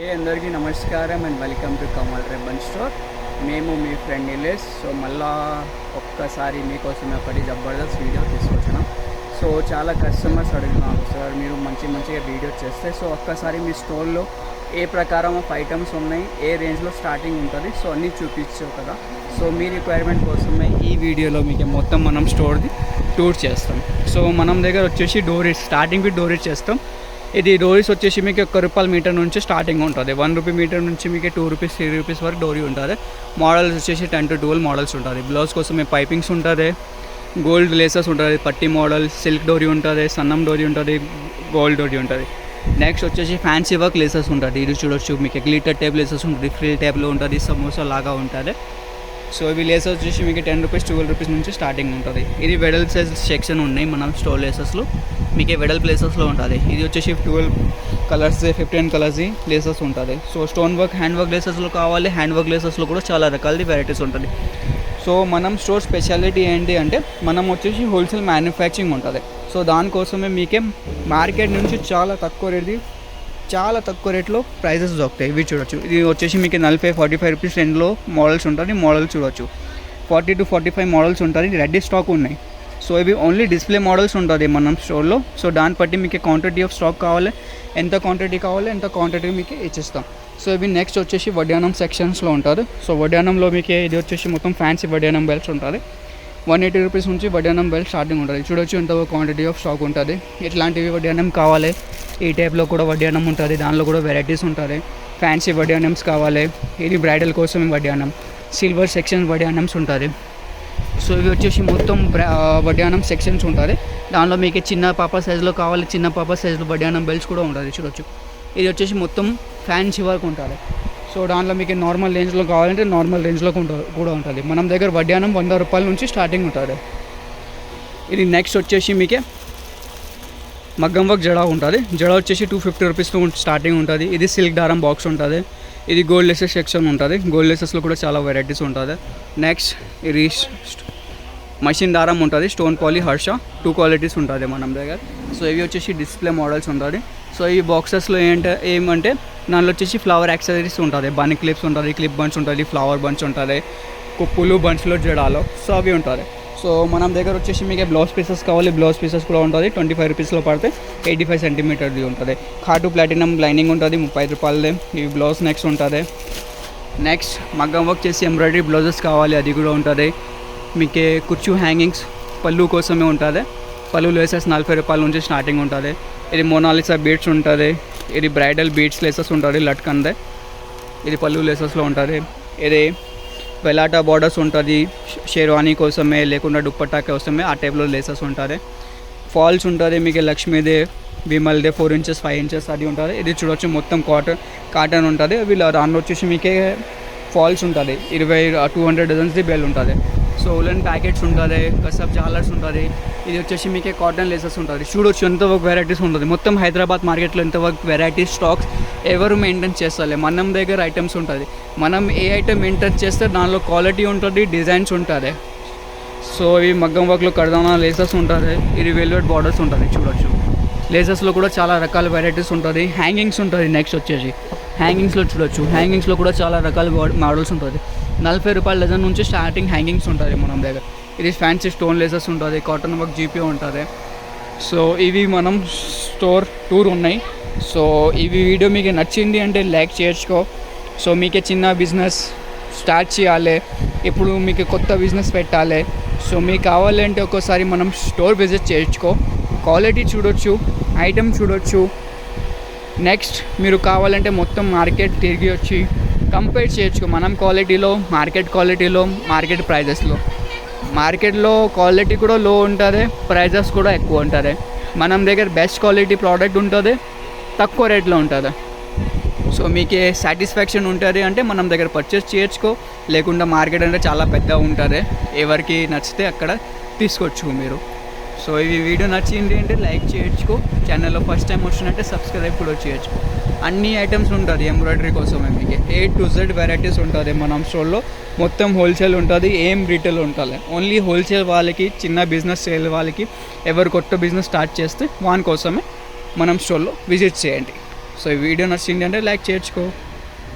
అందరికీ నమస్కారం and welcome to Kamal ribbon store. మేము మీ ఫ్రెండ్ నిలేష్. సో మళ్ళా ఒక్కసారి మీకోసమే ఒకటి జబర్దస్త్ వీడియో తీసుకొచ్చినాం. సో చాలా కస్టమర్స్ అడుగుతున్నారు, సార్ మీరు మంచిగా వీడియో చేస్తే సో ఒక్కసారి మీ స్టోర్లో ఏ ప్రకారం ఆఫ్ ఐటమ్స్ ఉన్నాయి, ఏ రేంజ్లో స్టార్టింగ్ ఉంటుంది, సో అన్నీ చూపించు కదా. సో మీ రిక్వైర్మెంట్ కోసమే ఈ వీడియోలో మీకు మొత్తం మనం స్టోర్ది టూర్ చేస్తాం. సో మనం దగ్గర వచ్చేసి డోరీస్ స్టార్టింగ్ విత్ డోరీస్ చేస్తాం. ఇది డోరీస్ వచ్చేసి మీకు ₹1 మీటర్ నుంచి స్టార్టింగ్ ఉంటుంది. ₹1 మీటర్ నుంచి మీకు ₹2, ₹3 వరకు డోరీ ఉంటుంది. మోడల్స్ వచ్చేసి 10 to 12 మోడల్స్ ఉంటుంది. బ్లౌజ్ కోసం పైపింగ్స్ ఉంటుంది, గోల్డ్ లేసెస్ ఉంటుంది, పట్టి మోడల్, సిల్క్ డోరీ ఉంటుంది, సన్నం డోరీ ఉంటుంది, గోల్డ్ డోరీ ఉంటుంది. నెక్స్ట్ వచ్చేసి ఫ్యాన్సీ వర్క్ లేసెస్ ఉంటుంది. ఇది చూడొచ్చు, మీకు గ్లిటర్ టైప్ లేసెస్ ఉంటుంది, ఫ్రిల్ టైప్లో ఉంటుంది, సమోసా లాగా ఉంటుంది. సో ఇవి లేసెస్ వచ్చేసి మీకు ₹10, ₹12 నుంచి స్టార్టింగ్ ఉంటుంది. ఇది వెడల్ సైజ్ సెక్షన్ ఉన్నాయి మనం స్టోర్ లేసెస్లో, మీకు వెడల్ ప్లేసెస్లో ఉంటుంది. ఇది వచ్చేసి 12 కలర్స్ 15 కలర్స్ లేసెస్ ఉంటుంది. So stone work hand work లేసెస్లో కావాలి, హ్యాండ్ వర్క్ లేసెస్లో కూడా చాలా రకాలది వెరైటీస్ ఉంటుంది. సో మనం స్టోర్ స్పెషాలిటీ ఏంటి అంటే మనం వచ్చేసి హోల్సేల్ మ్యానుఫ్యాక్చరింగ్ ఉంటుంది. సో దానికోసమే మీకే మార్కెట్ నుంచి చాలా తక్కువ రేట్లో ప్రైజెస్ దొరుకుతాయి. ఇవి చూడొచ్చు, ఇది వచ్చేసి మీకు ₹45 ఎండ్లో మోడల్స్ ఉంటుంది. మోడల్ చూడొచ్చు, 40 to 45 మోడల్స్ ఉంటుంది. రెడీ స్టాక్ ఉన్నాయి. సో ఇవి ఓన్లీ డిస్ప్లే మోడల్స్ ఉంటుంది మనం స్టోర్లో. సో దాన్ని బట్టి మీకు క్వాంటిటీ ఆఫ్ స్టాక్ కావాలి, ఎంత క్వాంటిటీ మీకు ఇచ్చేస్తాం. సో ఇవి నెక్స్ట్ వచ్చేసి వడ్డానం సెక్షన్స్లో ఉంటుంది. సో వడ్డానంలో మీకు ఇది వచ్చేసి మొత్తం ఫ్యాన్సీ వడ్డానం బెల్ట్స్ ఉంటుంది. ₹180 నుంచి వడ్డానం బెల్ట్ స్టార్టింగ్ ఉంటుంది. చూడొచ్చు ఎంత క్వాంటిటీ ఆఫ్ స్టాక్ ఉంటుంది. ఇట్లాంటివి వడ్డానం కావాలి, ఈ టైప్లో కూడా వడ్డానం ఉంటుంది, దానిలో కూడా వెరైటీస్ ఉంటుంది. ఫ్యాన్సీ వడ్డానమ్స్ కావాలి, ఇది బ్రైడల్ కోసం వడ్డానం, సిల్వర్ సెక్షన్ వడ్డానమ్స్ ఉంటుంది. సో ఇవి వచ్చేసి మొత్తం వడ్డానం సెక్షన్స్ ఉంటుంది. దానిలో మీకు చిన్న పాప సైజులో కావాలి, చిన్న పాప సైజులో వడ్డానం బెల్ట్స్ కూడా ఉంటుంది. చూడొచ్చు, ఇది వచ్చేసి మొత్తం ఫ్యాన్సీ వర్క్ ఉంటుంది. సో దాంట్లో మీకు నార్మల్ రేంజ్లో కావాలంటే నార్మల్ రేంజ్లో కూడా ఉంటుంది. మనం దగ్గర వడ్డానం ₹100 నుంచి స్టార్టింగ్ ఉంటుంది. ఇది నెక్స్ట్ వచ్చేసి మీకే మగ్గం వర్క్ జడ ఉంటుంది. జడ వచ్చేసి ₹250 స్టార్టింగ్ ఉంటుంది. ఇది సిల్క్ దారం బాక్స్ ఉంటుంది. ఇది గోల్డ్ లెసెస్ సెక్షన్ ఉంటుంది. గోల్డ్ లెసెస్లో కూడా చాలా వెరైటీస్ ఉంటుంది. నెక్స్ట్ ఇది మషిన్ దారం ఉంటుంది, స్టోన్ పాలీ, హర్ష, 2 క్వాలిటీస్ ఉంటుంది మనం దగ్గర. సో ఇవి వచ్చేసి డిస్ప్లే మోడల్స్ ఉంటుంది. సో ఈ బాక్సెస్లో ఏమంటే దానిలో వచ్చేసి ఫ్లవర్ యాక్సెసరీస్ ఉంటుంది, బన్ క్లిప్స్ ఉంటుంది, క్లిప్ బంచ్ ఉంటుంది, ఫ్లవర్ బంచ్ ఉంటుంది, కుప్పులు బంచ్లో జడాలో, సో అవి ఉంటుంది. సో మనం దగ్గర వచ్చేసి మీకు బ్లౌజ్ పీసెస్ కావాలి, బ్లౌజ్ పీసెస్ కూడా ఉంటుంది. ₹25 పడితే 85 సెంటీమీటర్ది ఉంటుంది. ఖాటు ప్లాటినం లైనింగ్ ఉంటుంది, ₹30. ఇవి బ్లౌజ్ నెక్స్ట్ ఉంటుంది. నెక్స్ట్ మగ్గం వర్క్ చేసి ఎంబ్రాయిడరీ బ్లౌజెస్ కావాలి, అది కూడా ఉంటుంది. మీకు కుచ్చు హ్యాంగింగ్స్ పళ్ళు కోసమే ఉంటుంది. పళ్ళు లేసెస్ ₹40 నుంచి స్టార్టింగ్ ఉంటుంది. ఇది మోనాలిసా బీడ్స్ ఉంటుంది. ఇది బ్రైడల్ బీడ్స్ లేసెస్ ఉంటుంది, లట్కందే. ఇది పళ్ళు లేసెస్లో ఉంటుంది. ఇది వెలాటా బార్డర్స్ ఉంటుంది, షేర్వానీ కోసమే లేకుండా దుప్పట్టా కోసమే ఆ టైప్లో లేసెస్ ఉంటుంది. ఫాల్స్ ఉంటుంది, మీకు లక్ష్మీదే, విమల్దే 4 inches 5 inches అది ఉంటుంది. ఇది చూడొచ్చు మొత్తం కాటన్ ఉంటుంది. దానిలో వచ్చేసి మీకే ఫాల్స్ ఉంటుంది, 200 డజన్స్ది బెల్ ఉంటుంది. సో ఉలెన్ ప్యాకెట్స్ ఉంటుంది, కసబ్ జాలర్స్ ఉంటుంది. ఇది వచ్చేసి మీకే కాటన్ లేసెస్ ఉంటుంది. చూడొచ్చు ఎంత వర్క్ వెరైటీస్ ఉంటుంది. మొత్తం హైదరాబాద్ మార్కెట్లో ఎంత వర్క్ వెరైటీస్ స్టాక్స్ ఎవరు మెయింటైన్ చేస్తలే, మనం దగ్గర ఐటమ్స్ ఉంటుంది. మనం ఏ ఐటమ్ మెయింటైన్ చేస్తే దానిలో క్వాలిటీ ఉంటుంది, డిజైన్స్ ఉంటుంది. సో ఇవి మగ్గం వర్క్లో కడదానా లేసెస్ ఉంటుంది. ఇది వెల్వెట్ బార్డర్స్ ఉంటుంది. చూడొచ్చు, లేసెస్లో కూడా చాలా రకాల వెరైటీస్ ఉంటుంది. హ్యాంగింగ్స్ ఉంటుంది. నెక్స్ట్ వచ్చేసి హ్యాంగింగ్స్లో చూడొచ్చు, హ్యాంగింగ్స్లో కూడా చాలా రకాల మోడల్స్ ఉంటుంది. ₹40 డజన్ నుంచి స్టార్టింగ్ హ్యాంగింగ్స్ ఉంటుంది మనం దగ్గర. ఇది ఫ్యాన్సీ స్టోన్ లేసెస్ ఉంటుంది, కాటన్ వర్క్ జీపీ ఉంటుంది. సో ఇవి మనం స్టోర్ టూర్ ఉన్నాయి. సో ఇవి వీడియో మీకు నచ్చింది అంటే లైక్ చేసుకో. సో మీకే చిన్న బిజినెస్ స్టార్ట్ చేయాలి, ఇప్పుడు మీకు కొత్త బిజినెస్ పెట్టాలి. సో మీకు కావాలంటే ఒక్కోసారి మనం స్టోర్ విజిట్ చేసుకో, క్వాలిటీ చూడొచ్చు, ఐటమ్ చూడొచ్చు. నెక్స్ట్ మీరు కావాలంటే మొత్తం మార్కెట్ తిరిగి వచ్చి కంపేర్ చేయొచ్చు, మనం క్వాలిటీలో, మార్కెట్ ప్రైజెస్లో. మార్కెట్లో క్వాలిటీ కూడా లో ఉంటుంది, ప్రైజెస్ కూడా ఎక్కువ ఉంటుంది. మనం దగ్గర బెస్ట్ క్వాలిటీ ప్రోడక్ట్ ఉంటుంది, తక్కువ రేట్లో ఉంటుంది. సో మీకు సాటిస్ఫాక్షన్ ఉంటుంది అంటే మనం దగ్గర పర్చేస్ చేయొచ్చుకో, లేకుండా మార్కెట్ అంటే చాలా పెద్ద ఉంటుంది, ఎవరికి నచ్చితే అక్కడ తీసుకోవచ్చు మీరు. సో ఈ వీడియో నచ్చింది అంటే లైక్ చేయొచ్చుకో, ఛానల్లో ఫస్ట్ టైం వచ్చినట్టే సబ్స్క్రైబ్ కూడా చేయొచ్చు. అన్ని ఐటమ్స్ ఉంటుంది ఎంబ్రాయిడరీ కోసమే, మీకు A to Z వెరైటీస్ ఉంటుంది మనం స్టోర్లో. మొత్తం హోల్సేల్ ఉంటుంది, ఏం రీటైల్ ఉంటుంది. ఓన్లీ హోల్సేల్ వాళ్ళకి, చిన్న బిజినెస్ చేసే వాళ్ళకి, ఎవరు కొత్త బిజినెస్ స్టార్ట్ చేస్తే వాని కోసమే మనం స్టోర్లో విజిట్ చేయండి. సో ఈ వీడియో నచ్చింది అంటే లైక్ చేర్చుకో.